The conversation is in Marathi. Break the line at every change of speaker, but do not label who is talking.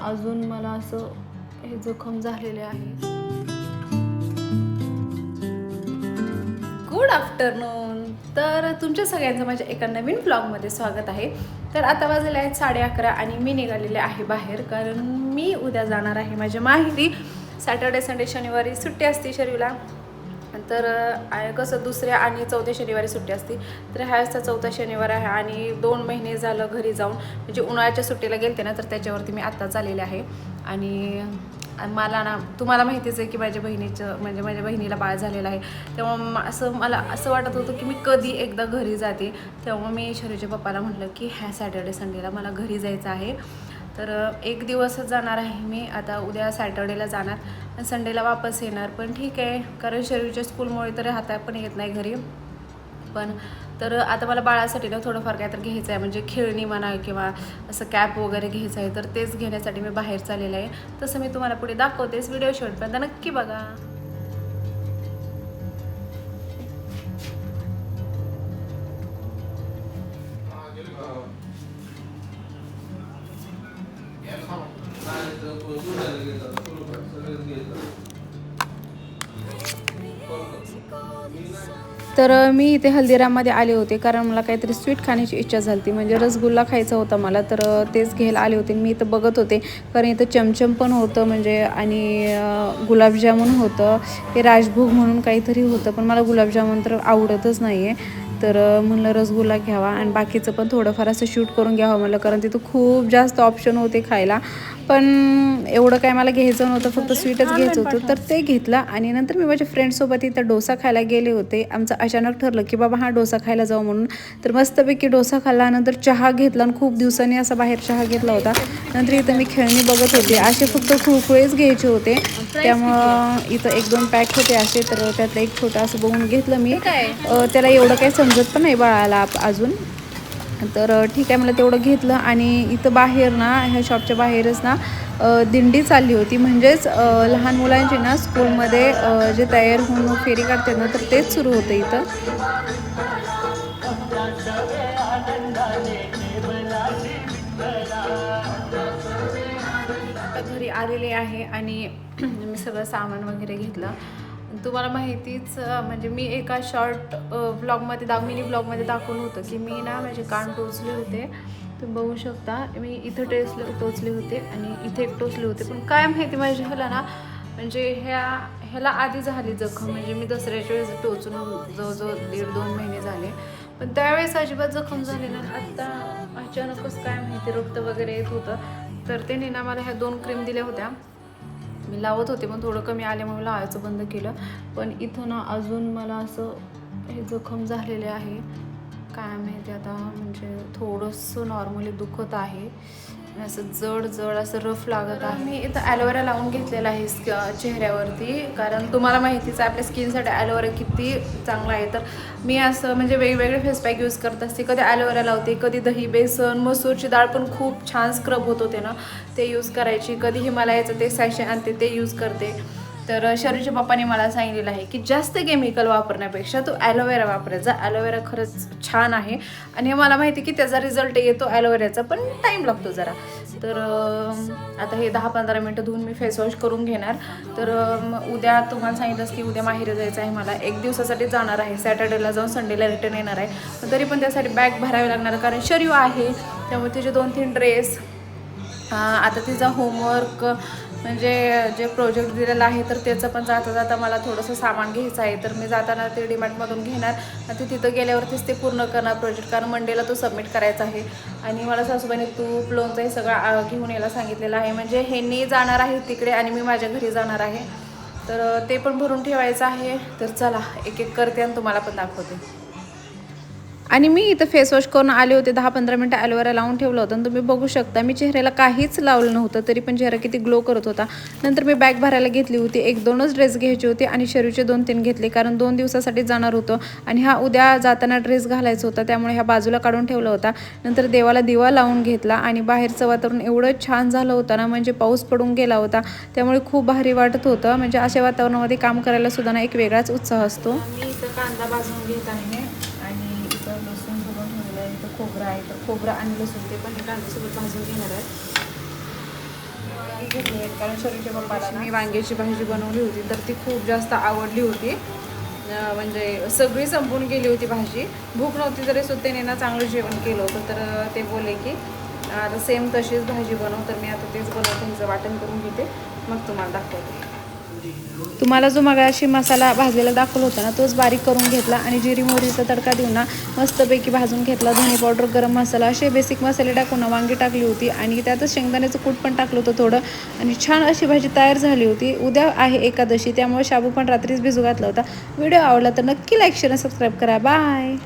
अजून मला असं हे जखम झालेले आहे. Good afternoon. तर तुमच्या सगळ्यांचं माझ्या एका नवीन व्लॉगमध्ये स्वागत आहे. तर आता वाजले आहेत 11:30 आणि मी निघालेले आहे बाहेर, कारण मी उद्या जाणार आहे माझ्या माहेरी. सॅटर्डे संडे शनिवारी सुट्टी असते शरीला, तर कसं दुसऱ्या आणि चौथ्या शनिवारी सुट्टी असते. तर हा असा चौथा शनिवार आहे आणि 2 महिने झालं घरी जाऊन, म्हणजे उन्हाळ्याच्या सुट्टीला गेलते ना, तर त्याच्यावरती मी आत्ताच आलेले आहे. आणि मला ना तुम्हाला माहितीच आहे की माझ्या बहिणीचं म्हणजे माझ्या बहिणीला बाळ झालेलं आहे. तेव्हा मला असं वाटत होतं की मी कधी एकदा घरी जाते. तेव्हा मी शरीच्या पप्पाला म्हटलं की ह्या सॅटर्डे संडेला मला घरी जायचं आहे. तर एक दिवसच जाणार आहे मी. आता उद्या सॅटर्डेला जाणार आणि संडेला वापस येणार. पण ठीक आहे, कारण शरीरच्या स्कूलमुळे तर राहता पण येत नाही घरी. पण तर आता मला बाळासाठी ना थोडंफार काय तर घ्यायचं आहे, म्हणजे खेळणी म्हणा किंवा असं कॅप वगैरे घ्यायचं आहे. तर तेच घेण्यासाठी मी बाहेर चाललेलं आहे. तसं मी तुम्हाला पुढे दाखवतेच, व्हिडिओ शेवटपर्यंत नक्की बघा. तर मी इथे हल्दीराममध्ये आले होते, कारण मला काहीतरी स्वीट खाण्याची इच्छा झाली होती, म्हणजे रसगुल्ला खायचा होता मला. तर तेच घ्यायला आले होते. मी इथं बघत होते, कारण इथं चमचम पण होतं म्हणजे, आणि गुलाबजामुन होतं. हे राजभोग म्हणून काहीतरी होतं, पण मला गुलाबजामुन तर आवडतच नाही आहे. तर म्हणलं रसगुल्ला घ्यावा आणि बाकीचं पण थोडंफार असं शूट करून घ्यावं म्हणलं, कारण तिथं खूप जास्त ऑप्शन होते खायला. पण एवढं काय मला घ्यायचं नव्हतं, फक्त स्वीटच घ्यायचं होतं. तर ते घेतलं आणि नंतर मी माझ्या फ्रेंडसोबत इथं डोसा खायला गेले होते. आमचं अचानक ठरलं की बाबा हा डोसा खायला जाऊ म्हणून. तर मस्तपैकी डोसा खाल्ला, नंतर चहा घेतला आणि खूप दिवसांनी असा बाहेर चहा घेतला होता. नंतर इथं मी खेळणी बघत होते. असे फक्त कुरकुरेच घ्यायचे होते, त्यामुळं इथं 1-2 पॅक होते असे. तर त्यातलं एक छोटं असं बघून घेतलं मी. त्याला एवढं काही समजत पण नाही बाळाला अजून. तर ठीक आहे, मला तेवढं घेतलं. आणि इथं बाहेर ना, ह्या शॉपच्या बाहेरच ना दिंडी चालली होती. म्हणजेच लहान मुलांची ना स्कूलमध्ये जे तयार होऊन फेरी काढतात ना, तर तेच सुरू होतं इथं. घरी आलेले आहे आणि मी सगळं सामान वगैरे घेतलं. तुम्हाला माहितीच, म्हणजे मी एका शॉर्ट व्लॉगमध्ये मिनी व्लॉगमध्ये दाखवलं होतं की मी ना माझे कान टोचले होते. तुम्ही बघू शकता, मी इथं टोचले होते आणि इथे एक टोचले होते. पण काय माहिती माझ्या ह्याला ना, म्हणजे ह्याला आधी झाली जखम. म्हणजे मी दसऱ्याच्या वेळेस टोचून जवळजवळ 1.5-2 महिने झाले, पण त्यावेळेस अजिबात जखम झाली ना. आत्ता अचानकच काय माहिती रक्त वगैरे येत होतं. तर त्याने ना मला ह्या 2 क्रीम दिल्या होत्या. मी लावत होते, पण थोडं कमी आल्यामुळे लावायचं बंद केलं. पण इथं ना अजून मला असं हे जखम झालेले आहे. काय माहिती आता, म्हणजे थोडंसं नॉर्मली दुखत आहे, असं जड असं रफ लागत आहे. मी इथं ॲलोवेरा लावून घेतलेला आहे चेहऱ्यावरती, कारण तुम्हाला माहितीच आहे आपल्या स्किनसाठी ॲलोवेरा किती चांगला आहे. तर मी असं म्हणजे वेगवेगळे फेस पॅक यूज करत असते. कधी ॲलोवेरा लावते, कधी दही, बेसन, मसूरची डाळ पण खूप छान स्क्रब होत होते ना, ते यूज करायची. कधी हिमालयाचं ते सॅशे आणते, ते यूज करते. तर शरीरच्या पप्पाने मला सांगितलेलं आहे की जास्त केमिकल वापरण्यापेक्षा तो ॲलोवेरा वापरायचा. ॲलोवेरा खरंच छान आहे आणि मला माहिती की त्याचा रिझल्ट येतो ॲलोवेराचा, पण टाईम लागतो जरा. तर आता हे 10-15 मिनटं धुवून मी फेसवॉश करून घेणार. तर उद्या तुम्हाला सांगितलंच की उद्या माहेर जायचं आहे मला. 1 दिवसासाठी जाणार आहे, सॅटर्डेला जाऊन संडेला रिटर्न येणार आहे. पण तरी पण त्यासाठी बॅग भरावी लागणार, कारण शरीर आहे, त्यामुळे तिचे 2-3 ड्रेस. आता तिचा होमवर्क म्हणजे जे प्रोजेक्ट दिलेला आहे, तर त्याचं पण जाता मला थोडंसं सामान घ्यायचं आहे. तर मी जाताना ते डीमार्टमधून घेणार आणि ते तिथं गेल्यावरतीच ते पूर्ण करणार प्रोजेक्ट, कारण मंडेला तो सबमिट करायचा आहे. आणि मला सासूबाईने तूप, लोणचं हे सगळं घेऊन यायला सांगितलेलं आहे. म्हणजे ह्यांनी जाणार आहे तिकडे आणि मी माझ्या घरी जाणार आहे, तर ते पण भरून ठेवायचं आहे. तर चला एक एक करते आणि तुम्हाला पण दाखवते. आणि मी इथं फेसवॉश करून आले होते. 10-15 मिनटं ॲलोवेरा लावून ठेवलं होतं आणि तुम्ही बघू शकता मी चेहऱ्याला काहीच लावलं नव्हतं, तरी पण चेहरा किती ग्लो करत होता. नंतर मी बॅग भरायला घेतली होती. 1-2च ड्रेस घ्यायचे होते आणि शरीरचे 2-3 घेतले, कारण 2 दिवसासाठी जाणार होतं आणि हा उद्या जाताना ड्रेस घालायचा होता, त्यामुळे ह्या बाजूला काढून ठेवला होता. नंतर देवाला दिवा लावून घेतला आणि बाहेरचं वातावरण एवढं छान झालं होतं ना, म्हणजे पाऊस पडून गेला होता, त्यामुळे खूप भारी वाटत होतं. म्हणजे अशा वातावरणामध्ये काम करायला सुद्धा ना एक वेगळाच उत्साह असतो. मी इथं कांदा भाजून घेत आहे आणि इथं लसूण भरून ठेवलेलं आहे, इथं खोबरं आहे. तर खोबरं आणि लसूण ते पण हे कांद्यासोबत भाजून घेणार आहे. वांगी घेतली आहेत कारण शरीरच्या पप्पाला मी वांग्याची भाजी बनवली होती तर ती खूप जास्त आवडली होती. म्हणजे सगळी संपून गेली होती भाजी. भूक नव्हती तरी सुद्धा त्याने ना चांगलं जेवण केलं होतं. तर ते बोलले की आता सेम तशीच भाजी बनव. तर मी आता तेच बनवते. हिचं वाटण करून घेते मग तुम्हाला दाखवते. तुम्हाला जो मगाशी मसाला भाजलेला दाखवला होता ना तोच बारीक करून घेतला आणि जिरी मोहरीचा तडका देऊन ना मस्तपैकी भाजून घेतला. धने पावडर, गरम मसाला असे बेसिक मसाले टाकून वांगी टाकली होती आणि त्यातच शेंगदाण्याचं कूट पण टाकलं होतं थोडं आणि छान अशी भाजी तयार झाली होती. उद्या आहे एकादशी त्यामुळे शाबू पण रात्रीच भिजू घातला होता. व्हिडिओ आवडला तर नक्की लाईक शेअर आणि सबस्क्राईब करा. बाय.